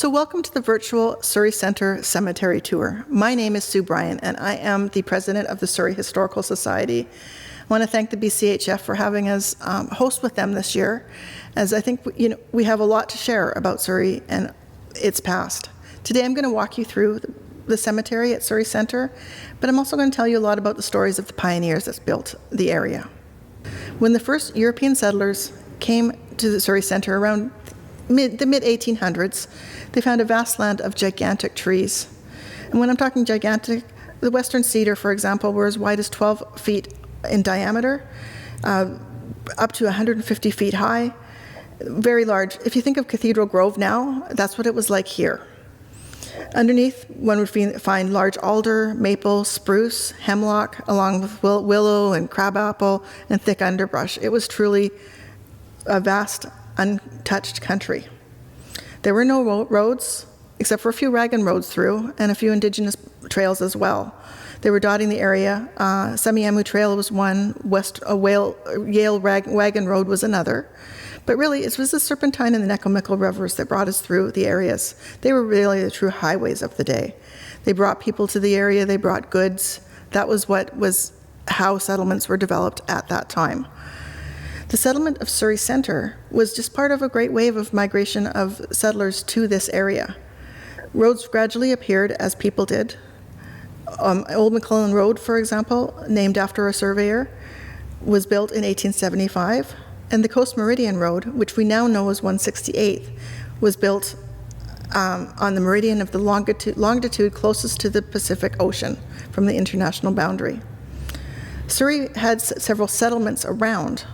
So welcome to the virtual Surrey Centre Cemetery tour. My name is Sue Bryant and I am the president of the Surrey Historical Society. I want to thank the BCHF for having us host with them this year, as I think we have a lot to share about Surrey and its past. Today I'm going to walk you through the cemetery at Surrey Centre, but I'm also going to tell you a lot about the stories of the pioneers that built the area. When the first European settlers came to the Surrey Centre around the mid-1800s, they found a vast land of gigantic trees. And when I'm talking gigantic, the western cedar, for example, were as wide as 12 feet in diameter, up to 150 feet high, very large. If you think of Cathedral Grove now, that's what it was like here. Underneath, one would find large alder, maple, spruce, hemlock, along with willow and crabapple and thick underbrush. It was truly a vast, untouched country. There were no roads, except for a few wagon roads through, and a few indigenous trails as well. They were dotting the area. Semiahmoo Trail was one, Yale Wagon Road was another. But really, it was the Serpentine and the Nekomickle rivers that brought us through the areas. They were really the true highways of the day. They brought people to the area, they brought goods. That was how settlements were developed at that time. The settlement of Surrey Centre was just part of a great wave of migration of settlers to this area. Roads gradually appeared as people did. Old McClellan Road, for example, named after a surveyor, was built in 1875. And the Coast Meridian Road, which we now know as 168th, was built on the meridian of the longitude closest to the Pacific Ocean from the international boundary. Surrey had several settlements around,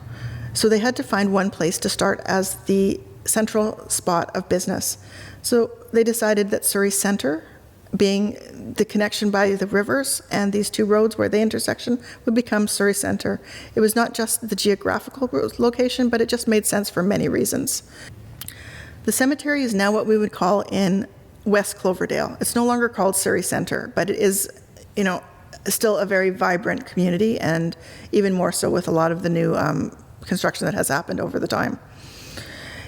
so they had to find one place to start as the central spot of business. So they decided that Surrey Centre, being the connection by the rivers and these two roads where the intersection, would become Surrey Centre. It was not just the geographical location, but it just made sense for many reasons. The cemetery is now what we would call in West Cloverdale. It's no longer called Surrey Centre, but it is, still a very vibrant community, and even more so with a lot of the new construction that has happened over the time.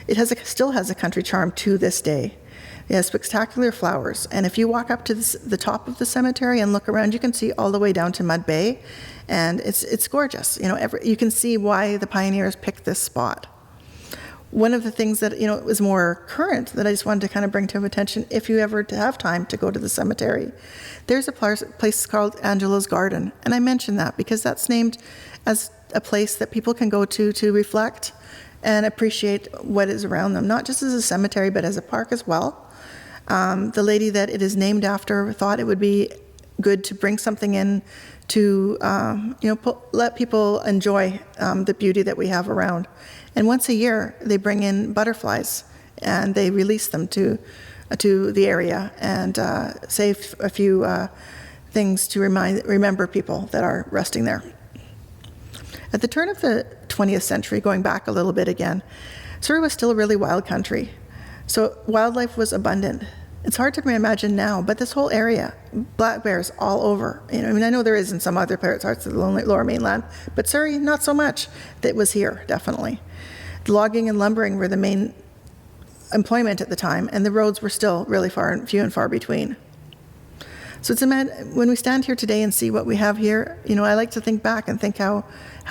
It still has a country charm to this day. It has spectacular flowers, and if you walk up to the top of the cemetery and look around, you can see all the way down to Mud Bay, and it's gorgeous. You can see why the pioneers picked this spot. One of the things that was more current that I just wanted to kind of bring to attention, if you ever have time to go to the cemetery, there's a place called Angelo's Garden, and I mention that because that's named as a place that people can go to reflect and appreciate what is around them, not just as a cemetery, but as a park as well. The lady that it is named after thought it would be good to bring something in to, let people enjoy the beauty that we have around. And once a year, they bring in butterflies and they release them to the area and say a few things to remember people that are resting there. At the turn of the 20th century, going back a little bit again, Surrey was still a really wild country. So wildlife was abundant. It's hard to imagine now, but this whole area, black bears all over. I know there is in some other parts of the lower mainland, but Surrey, not so much. That was here, definitely. Logging and lumbering were the main employment at the time, and the roads were still really few and far between. So when we stand here today and see what we have here, I like to think back and think how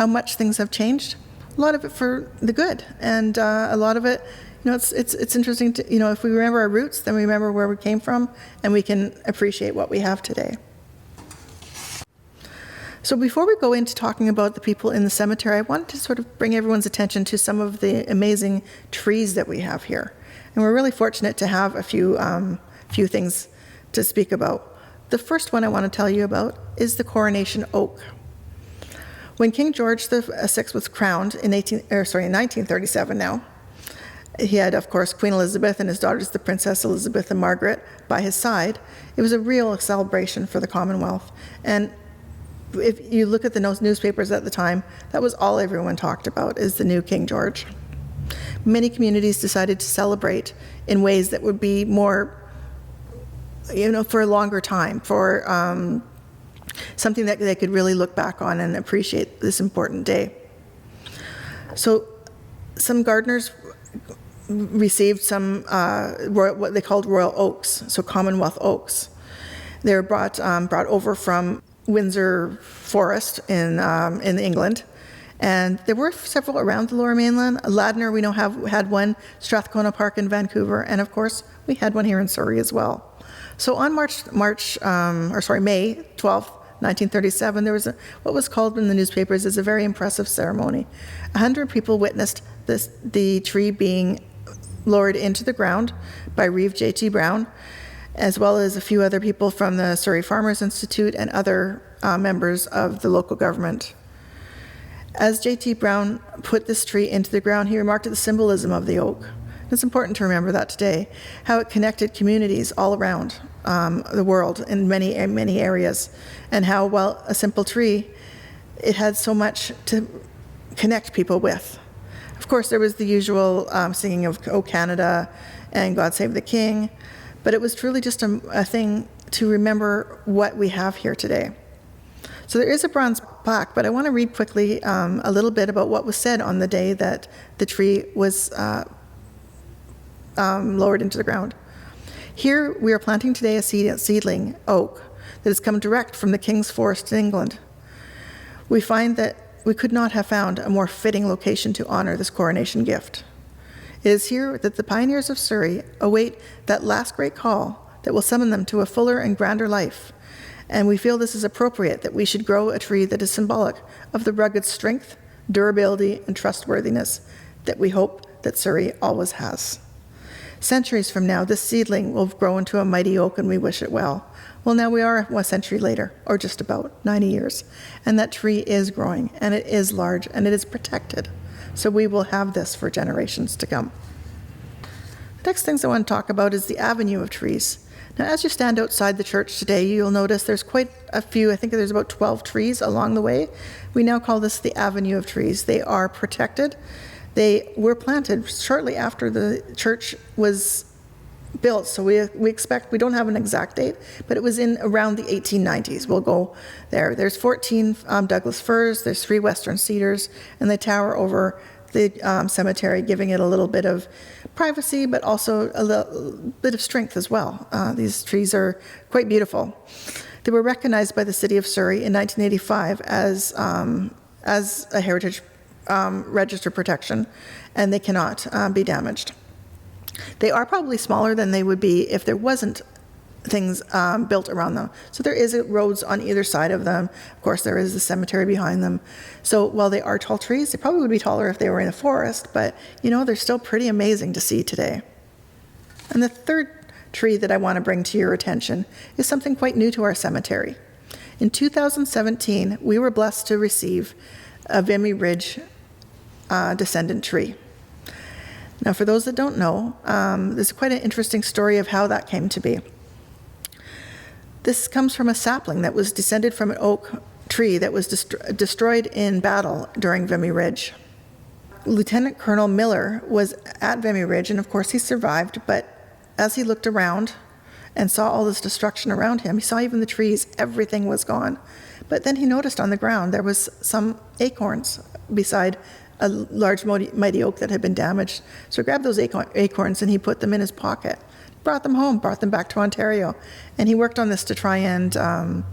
much things have changed. A lot of it for the good, and a lot of it, it's interesting to, if we remember our roots, then we remember where we came from, and we can appreciate what we have today. So before we go into talking about the people in the cemetery, I wanted to sort of bring everyone's attention to some of the amazing trees that we have here. And we're really fortunate to have a few things to speak about. The first one I want to tell you about is the Coronation Oak. When King George VI was crowned in 1937 now, he had, of course, Queen Elizabeth and his daughters, the Princess Elizabeth and Margaret, by his side. It was a real celebration for the Commonwealth. And if you look at the newspapers at the time, that was all everyone talked about, is the new King George. Many communities decided to celebrate in ways that would be more, for a longer time, for something that they could really look back on and appreciate this important day. So some gardeners received some what they called royal oaks, so Commonwealth Oaks. They were brought over from Windsor Forest in England, and there were several around the Lower Mainland. Ladner, we know, had one, Strathcona Park in Vancouver, and of course we had one here in Surrey as well. So on May 12th, 1937, there was what was called in the newspapers as a very impressive ceremony. 100 people witnessed the tree being lowered into the ground by Reeve J.T. Brown, as well as a few other people from the Surrey Farmers Institute and other members of the local government. As J.T. Brown put this tree into the ground, he remarked at the symbolism of the oak. It's important to remember that today, how it connected communities all around the world in many areas, and how, while a simple tree, it had so much to connect people with. Of course, there was the usual singing of "O Canada" and "God Save the King," but it was truly just a thing to remember what we have here today. So there is a bronze plaque, but I want to read quickly a little bit about what was said on the day that the tree was lowered into the ground. Here we are planting today a seedling oak that has come direct from the King's Forest in England. We find that we could not have found a more fitting location to honor this coronation gift. It is here that the pioneers of Surrey await that last great call that will summon them to a fuller and grander life, and we feel this is appropriate, that we should grow a tree that is symbolic of the rugged strength, durability, and trustworthiness that we hope that Surrey always has. Centuries from now, this seedling will grow into a mighty oak, and we wish it well. Well, now we are 1 century later, or just about 90 years, and that tree is growing, and it is large, and it is protected. So we will have this for generations to come. The next things I want to talk about is the avenue of trees. Now, as you stand outside the church today, you'll notice there's quite a few. I think there's about 12 trees along the way. We now call this the avenue of trees. They are protected. They were planted shortly after the church was built, so we expect, we don't have an exact date, but it was in around the 1890s. We'll go there. There's 14 Douglas firs, there's 3 western cedars, and they tower over the cemetery, giving it a little bit of privacy, but also a little bit of strength as well. These trees are quite beautiful. They were recognized by the city of Surrey in 1985 as a heritage register protection, and they cannot be damaged. They are probably smaller than they would be if there wasn't things built around them. So there is roads on either side of them. Of course, there is the cemetery behind them. So while they are tall trees, they probably would be taller if they were in a forest, but you know, they're still pretty amazing to see today. And the third tree that I want to bring to your attention is something quite new to our cemetery. In 2017, we were blessed to receive a Vimy Ridge Descendant tree. Now, for those that don't know, there's quite an interesting story of how that came to be. This comes from a sapling that was descended from an oak tree that was destroyed in battle during Vimy Ridge. Lieutenant Colonel Miller was at Vimy Ridge, and of course he survived, but as he looked around and saw all this destruction around him, he saw even the trees, everything was gone. But then he noticed on the ground there was some acorns beside a large mighty oak that had been damaged. So he grabbed those acorns and he put them in his pocket, brought them home, brought them back to Ontario, and he worked on this to try and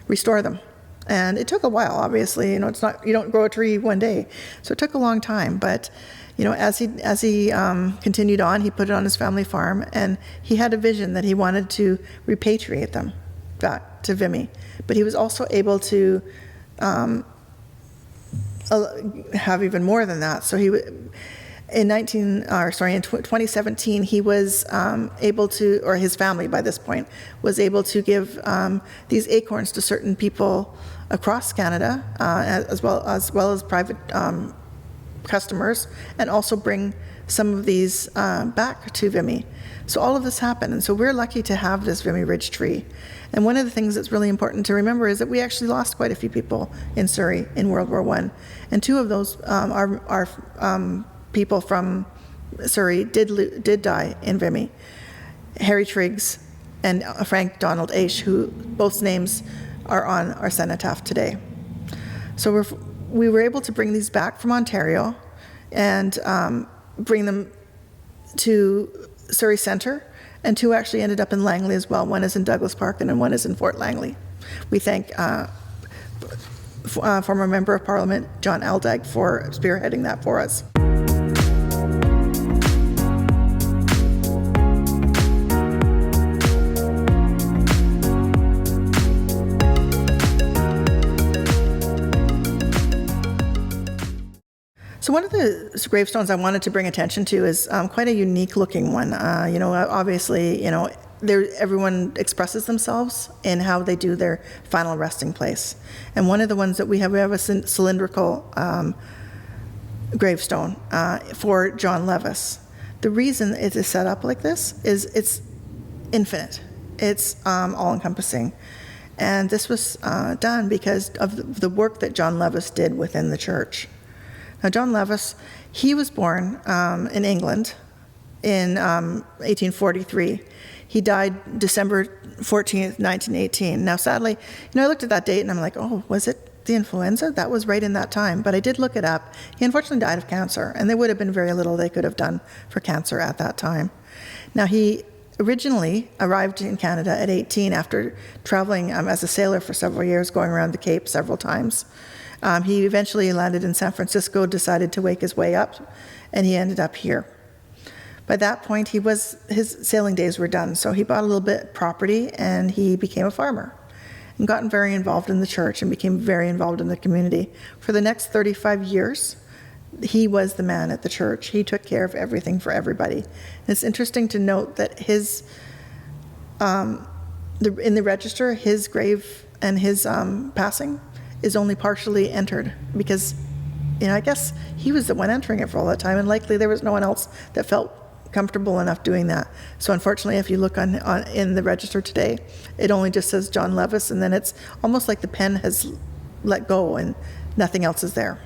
restore them. And it took a while, obviously. You know, it's not, you don't grow a tree one day, so it took a long time. But you know, as he continued on, he put it on his family farm, and he had a vision that he wanted to repatriate them back to Vimy. But he was also able to have even more than that. So in 2017, he was able to, or his family by this point, was able to give these acorns to certain people across Canada, as well as private customers, and also bring some of these back to Vimy. So all of this happened, and so we're lucky to have this Vimy Ridge tree. And one of the things that's really important to remember is that we actually lost quite a few people in Surrey in World War I, and 2 of those are people from Surrey did die in Vimy. Harry Triggs and Frank Donald Aish, who both names are on our cenotaph today. So we were able to bring these back from Ontario and bring them to Surrey Centre, and 2 actually ended up in Langley as well. One is in Douglas Park and then one is in Fort Langley. We thank former Member of Parliament John Aldag for spearheading that for us. So one of the gravestones I wanted to bring attention to is quite a unique looking one. Obviously, everyone expresses themselves in how they do their final resting place. And one of the ones that we have a cylindrical gravestone for John Levis. The reason it is set up like this is it's infinite. It's all-encompassing. And this was done because of the work that John Levis did within the church. Now, John Levis, he was born in England in 1843. He died December 14th, 1918. Now, sadly, I looked at that date and I'm like, oh, was it the influenza? That was right in that time. But I did look it up. He unfortunately died of cancer, and there would have been very little they could have done for cancer at that time. Now, he originally arrived in Canada at 18 after traveling as a sailor for several years, going around the Cape several times. He eventually landed in San Francisco, decided to make his way up, and he ended up here. By that point, his sailing days were done, so he bought a little bit of property and he became a farmer and got very involved in the church and became very involved in the community. For the next 35 years, he was the man at the church. He took care of everything for everybody. And it's interesting to note that in the register, his grave and his passing is only partially entered because, I guess he was the one entering it for all that time, and likely there was no one else that felt comfortable enough doing that. So unfortunately, if you look in the register today, it only just says John Levis, and then it's almost like the pen has let go and nothing else is there.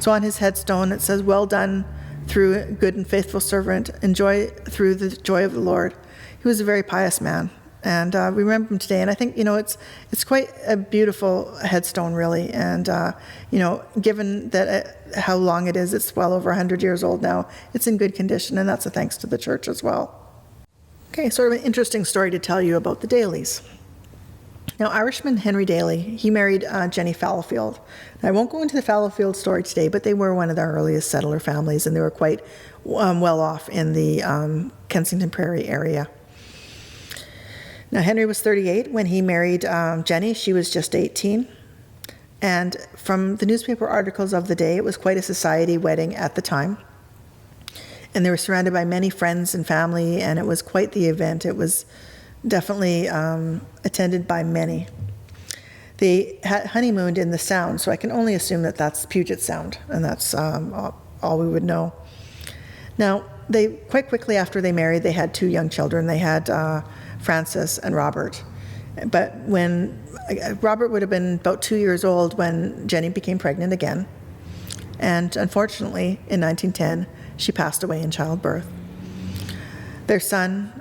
So on his headstone, it says, "Well done, through good and faithful servant, enjoy through the joy of the Lord." He was a very pious man. And we remember him today, and I think it's quite a beautiful headstone, really. And given that how long it is, it's well over 100 years old now. It's in good condition, and that's a thanks to the church as well. Okay, sort of an interesting story to tell you about the Dalys. Now, Irishman Henry Daly, he married Jenny Fallowfield. Now, I won't go into the Fallowfield story today, but they were one of the earliest settler families, and they were quite well off in the Kensington Prairie area. Now, Henry was 38 when he married Jenny. She was just 18. And from the newspaper articles of the day, it was quite a society wedding at the time. And they were surrounded by many friends and family, and it was quite the event. It was definitely attended by many. They had honeymooned in the Sound, so I can only assume that that's Puget Sound, and that's all we would know. Now, they quite quickly after they married, they had 2 young children. They had Francis and Robert. But when Robert would have been about 2 years old when Jenny became pregnant again. And unfortunately, in 1910, she passed away in childbirth. Their son,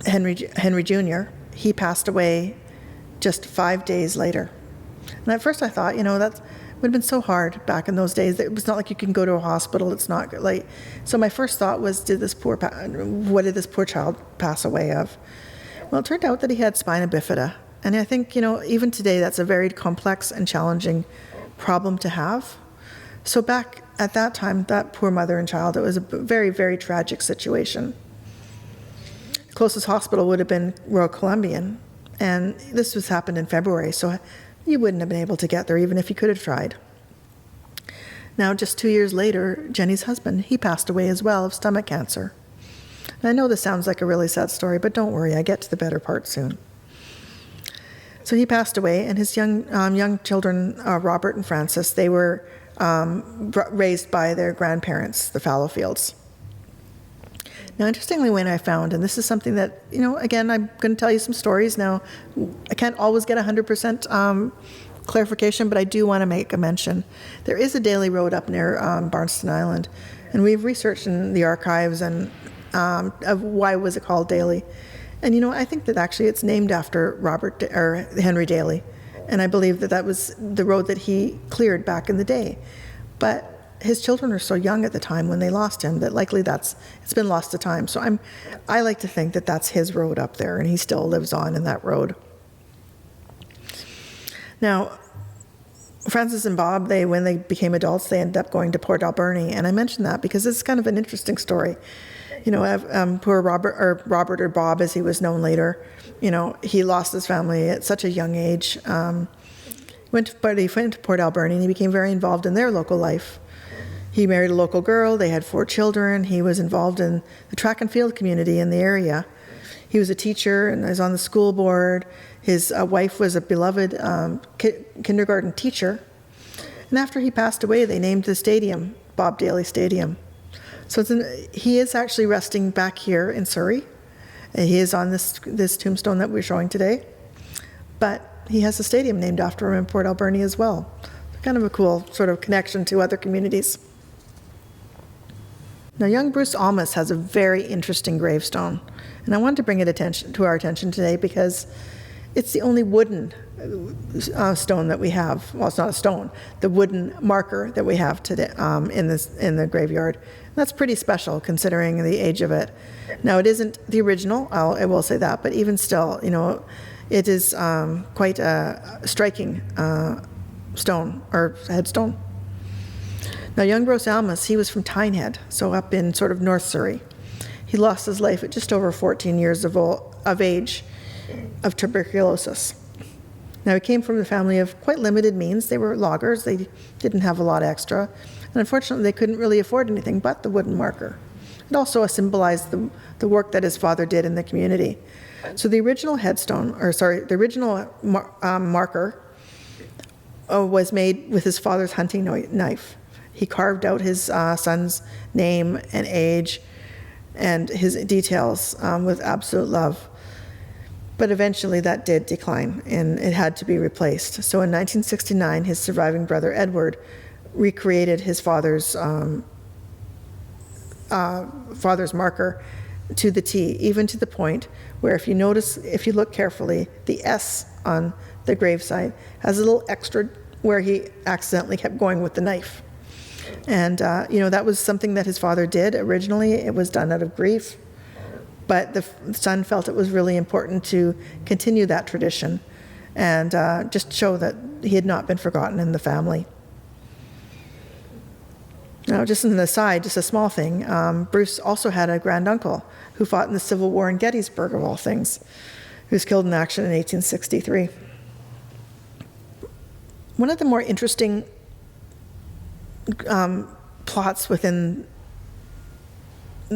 Henry Jr., he passed away just 5 days later. And at first I thought, that would have been so hard back in those days. It was not like you can go to a hospital. It's not like, so my first thought was, what did this poor child pass away of? Well, it turned out that he had spina bifida. And I think, even today, that's a very complex and challenging problem to have. So back at that time, that poor mother and child, it was a very, very tragic situation. The closest hospital would have been Royal Columbian. And this happened in February, so you wouldn't have been able to get there even if you could have tried. Now, just 2 years later, Jenny's husband, he passed away as well of stomach cancer. And I know this sounds like a really sad story, but don't worry, I get to the better part soon. So he passed away, and his young children, Robert and Francis, they were raised by their grandparents, the Fallowfields. Now, interestingly, when I found, and this is something that, again, I'm going to tell you some stories now. I can't always get 100% clarification, but I do want to make a mention. There is a Daly Road up near Barnston Island, and we've researched in the archives and of why was it called Daly. And, I think that actually it's named after Henry Daly, and I believe that was the road that he cleared back in the day. But his children were so young at the time when they lost him that likely it's been lost to time. So I like to think that that's his road up there, and he still lives on in that road. Now, Francis and Bob, when they became adults, they ended up going to Port Alberni, and I mention that because it's kind of an interesting story. Poor Robert or Bob, as he was known later, he lost his family at such a young age. But he went to Port Alberni, and he became very involved in their local life. He married a local girl. They had 4 children. He was involved in the track and field community in the area. He was a teacher and was on the school board. His wife was a beloved kindergarten teacher. And after he passed away, they named the stadium Bob Daly Stadium. So he is actually resting back here in Surrey. And he is on this tombstone that we're showing today. But he has a stadium named after him in Port Alberni as well. Kind of a cool sort of connection to other communities. Now, young Bruce Almas has a very interesting gravestone. And I wanted to bring it to our attention today because it's the only wooden stone that we have. Well, it's not a stone, the wooden marker that we have today in the graveyard. And that's pretty special considering the age of it. Now, it isn't the original, I will say that, but even still, it is quite a striking stone or headstone. Now, young Bruce Almas, he was from Tynehead, so up in sort of North Surrey. He lost his life at just over 14 years of age of tuberculosis. Now, he came from a family of quite limited means. They were loggers. They didn't have a lot extra. And unfortunately, they couldn't really afford anything but the wooden marker. It also symbolized the work that his father did in the community. So the original marker was made with his father's hunting knife. He carved out his son's name and age and his details with absolute love. But eventually that did decline and it had to be replaced. So in 1969, his surviving brother Edward recreated his father's marker to the T, even to the point where if you look carefully, the S on the gravesite has a little extra where he accidentally kept going with the knife. And, that was something that his father did originally. It was done out of grief. But the son felt it was really important to continue that tradition and just show that he had not been forgotten in the family. Now, just as an aside, just a small thing, Bruce also had a granduncle who fought in the Civil War in Gettysburg, of all things. He was killed in action in 1863. One of the more interesting plots within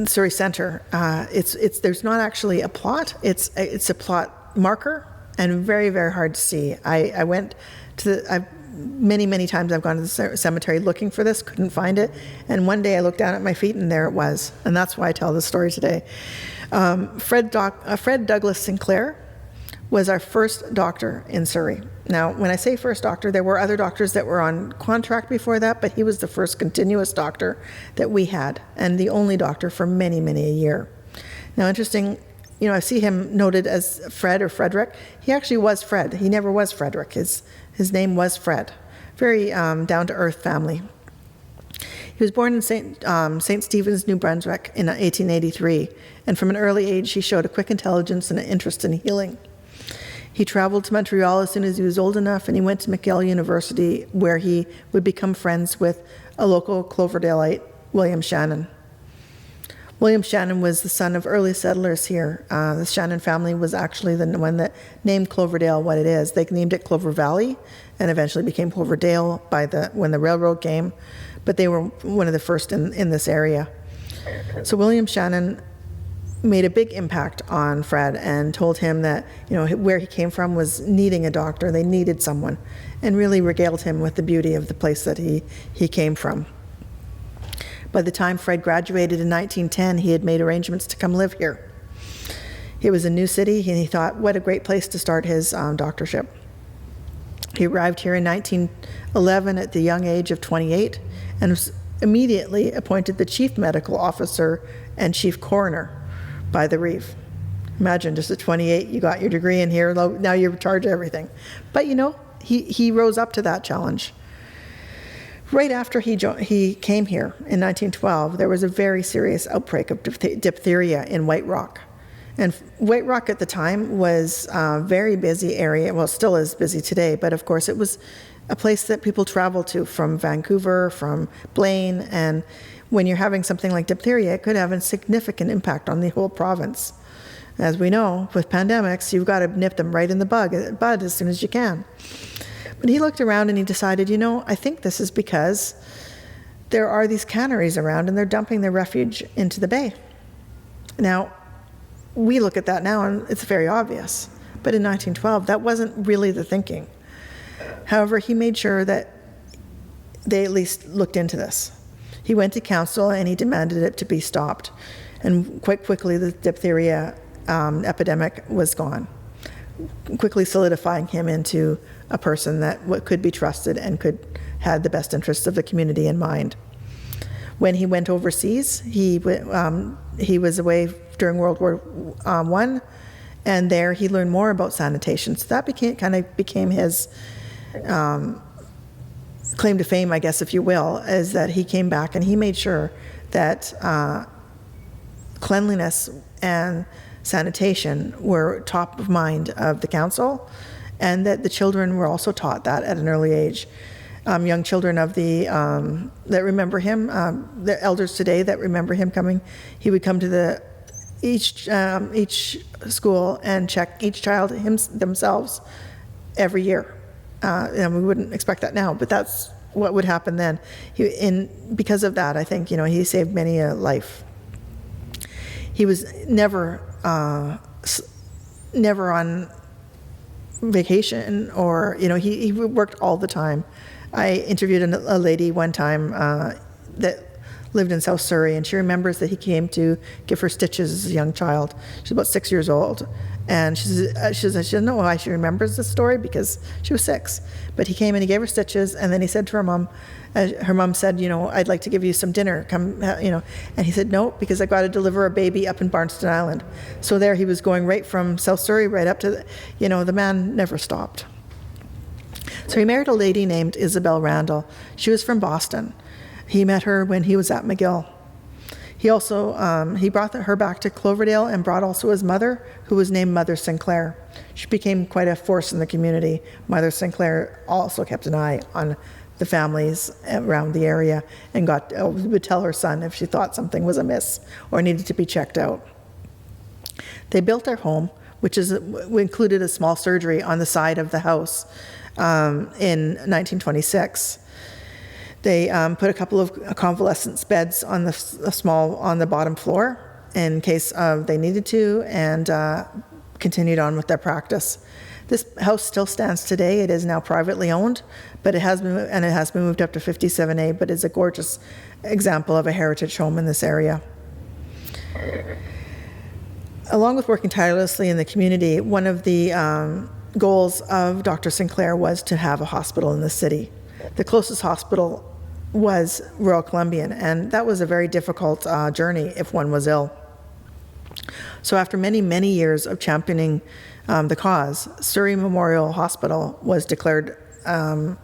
Surrey Centre, there's not actually a plot. It's a plot marker and very, very hard to see. I went to many times I've gone to the cemetery looking for this, couldn't find it, and one day I looked down at my feet and there it was, and that's why I tell this story today. Fred Douglas Sinclair was our first doctor in Surrey. Now, when I say first doctor, there were other doctors that were on contract before that, but he was the first continuous doctor that we had, and the only doctor for many a year. Now, interesting, I see him noted as Fred or Frederick. He actually was Fred. He never was Frederick. His name was Fred. Very down-to-earth family. He was born in St. Stephen's, New Brunswick in 1883, and from an early age he showed a quick intelligence and an interest in healing. He traveled to Montreal as soon as he was old enough, and he went to McGill University, where he would become friends with a local Cloverdaleite, William Shannon. William Shannon was the son of early settlers here. The Shannon family was actually the one that named Cloverdale what it is. They named it Clover Valley and eventually became Cloverdale when the railroad came, but they were one of the first in this area. So William Shannon made a big impact on Fred and told him that, where he came from was needing a doctor. They needed someone, and really regaled him with the beauty of the place that he came from. By the time Fred graduated in 1910, he had made arrangements to come live here. It was a new city, and he thought, what a great place to start his doctorship. He arrived here in 1911 at the young age of 28 and was immediately appointed the chief medical officer and chief coroner by the Reeve. Imagine, just at 28, you got your degree in here, now you're in charge of everything. But he rose up to that challenge. Right after he came here in 1912, there was a very serious outbreak of diphtheria in White Rock. And White Rock at the time was a very busy area. Well, it still is busy today, but of course it was a place that people travel to from Vancouver, from Blaine, and when you're having something like diphtheria, it could have a significant impact on the whole province. As we know, with pandemics, you've got to nip them right in the bud as soon as you can. But he looked around and he decided, I think this is because there are these canneries around and they're dumping their refuge into the bay. Now, we look at that now and it's very obvious. But in 1912, that wasn't really the thinking. However, he made sure that they at least looked into this. He went to council and he demanded it to be stopped. And quite quickly, the diphtheria epidemic was gone, quickly solidifying him into a person that could be trusted and had the best interests of the community in mind. When he went overseas, he was away during World War I, and there he learned more about sanitation. So that became his claim to fame, I guess, if you will, is that he came back and he made sure that cleanliness and sanitation were top of mind of the council, and that the children were also taught that at an early age. Young children of that remember him, the elders today that remember him coming, he would come to each school and check each child themselves every year. And we wouldn't expect that now, but that's what would happen then. Because of that, I think, he saved many a life. He was never on vacation, or he worked all the time. I interviewed a lady one time that lived in South Surrey, and she remembers that he came to give her stitches as a young child. She's about 6 years old, and she doesn't know why she remembers this story because she was 6. But he came and he gave her stitches, and then he said to her mom said, I'd like to give you some dinner, come, and he said, no, because I got to deliver a baby up in Barnston Island. So there he was going right from South Surrey right up to, the man never stopped. So he married a lady named Isabel Randall. She was from Boston. He met her when he was at McGill. He also, he brought her back to Cloverdale and brought also his mother, who was named Mother Sinclair. She became quite a force in the community. Mother Sinclair also kept an eye on the families around the area and would tell her son if she thought something was amiss or needed to be checked out. They built their home, which included a small surgery on the side of the house in 1926. They put a couple of convalescence beds on the bottom floor in case they needed to, and continued on with their practice. This house still stands today. It is now privately owned, but it has been moved up to 57A, but is a gorgeous example of a heritage home in this area. Along with working tirelessly in the community, one of the goals of Dr. Sinclair was to have a hospital in the city. The closest hospital was Royal Columbian, and that was a very difficult journey if one was ill. So after many, many years of championing the cause, Surrey Memorial Hospital was declared a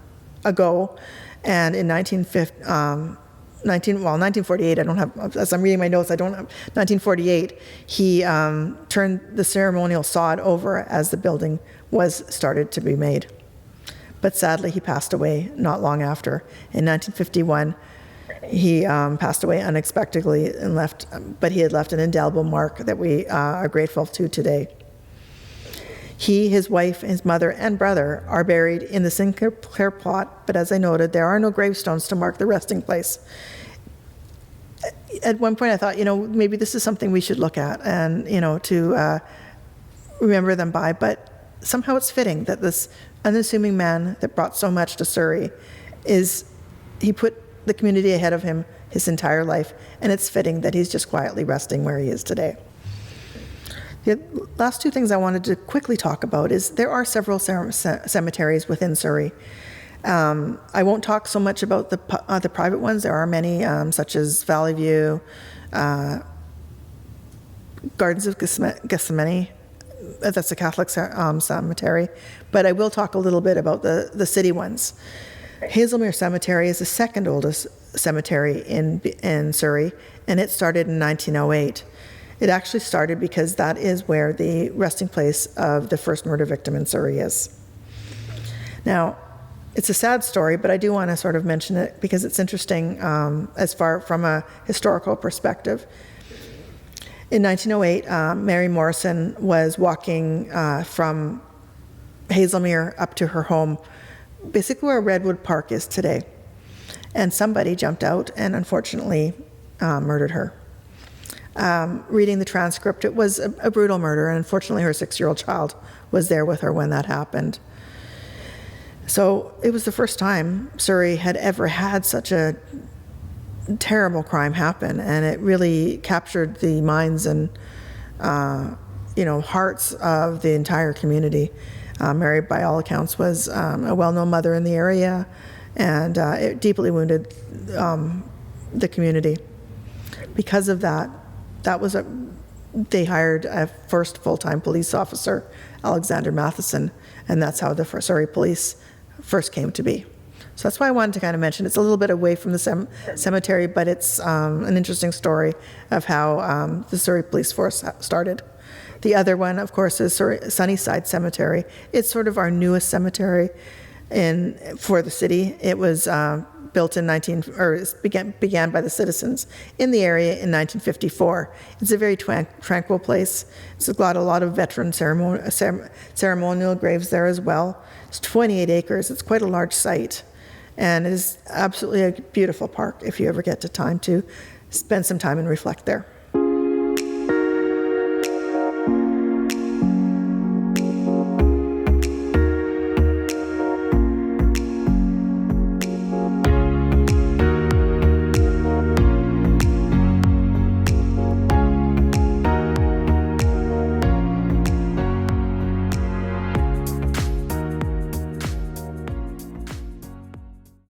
go, and in 1948, I don't have, as I'm reading my notes, 1948, he turned the ceremonial sod over as the building was started to be made. But sadly, he passed away not long after. In 1951, he passed away unexpectedly and but he had left an indelible mark that we are grateful to today. He, his wife, his mother, and brother are buried in the Sinclair plot, but as I noted, there are no gravestones to mark the resting place. At one point I thought, maybe this is something we should look at and, to remember them by, but somehow it's fitting that this unassuming man that brought so much to Surrey he put the community ahead of him his entire life, and it's fitting that he's just quietly resting where he is today. The last two things I wanted to quickly talk about is there are several cemeteries within Surrey. I won't talk so much about the private ones. There are many, such as Valley View, Gardens of Gethsemane. That's a Catholic cemetery. But I will talk a little bit about the city ones. Hazelmere Cemetery is the second oldest cemetery in Surrey, and it started in 1908. It actually started because that is where the resting place of the first murder victim in Surrey is. Now, it's a sad story, but I do want to sort of mention it because it's interesting as far from a historical perspective. In 1908, Mary Morrison was walking from Hazelmere up to her home, basically where Redwood Park is today. And somebody jumped out and unfortunately murdered her. Reading the transcript, it was a brutal murder, and unfortunately her 6-year-old child was there with her when that happened. So it was the first time Surrey had ever had such a terrible crime happen, and it really captured the minds and hearts of the entire community. Mary, by all accounts, was a well-known mother in the area, and it deeply wounded the community. Because of that, they hired a first full-time police officer, Alexander Matheson, and that's how the Surrey Police first came to be. So that's why I wanted to kind of mention. It's a little bit away from the cemetery, but it's an interesting story of how the Surrey Police Force started. The other one, of course, is Sunnyside Cemetery. It's sort of our newest cemetery for the city. It was built in began by the citizens in the area in 1954. It's a very tranquil place. It's got a lot of veteran ceremonial graves there as well. It's 28 acres. It's quite a large site, and it is absolutely a beautiful park if you ever get the time to spend some time and reflect there.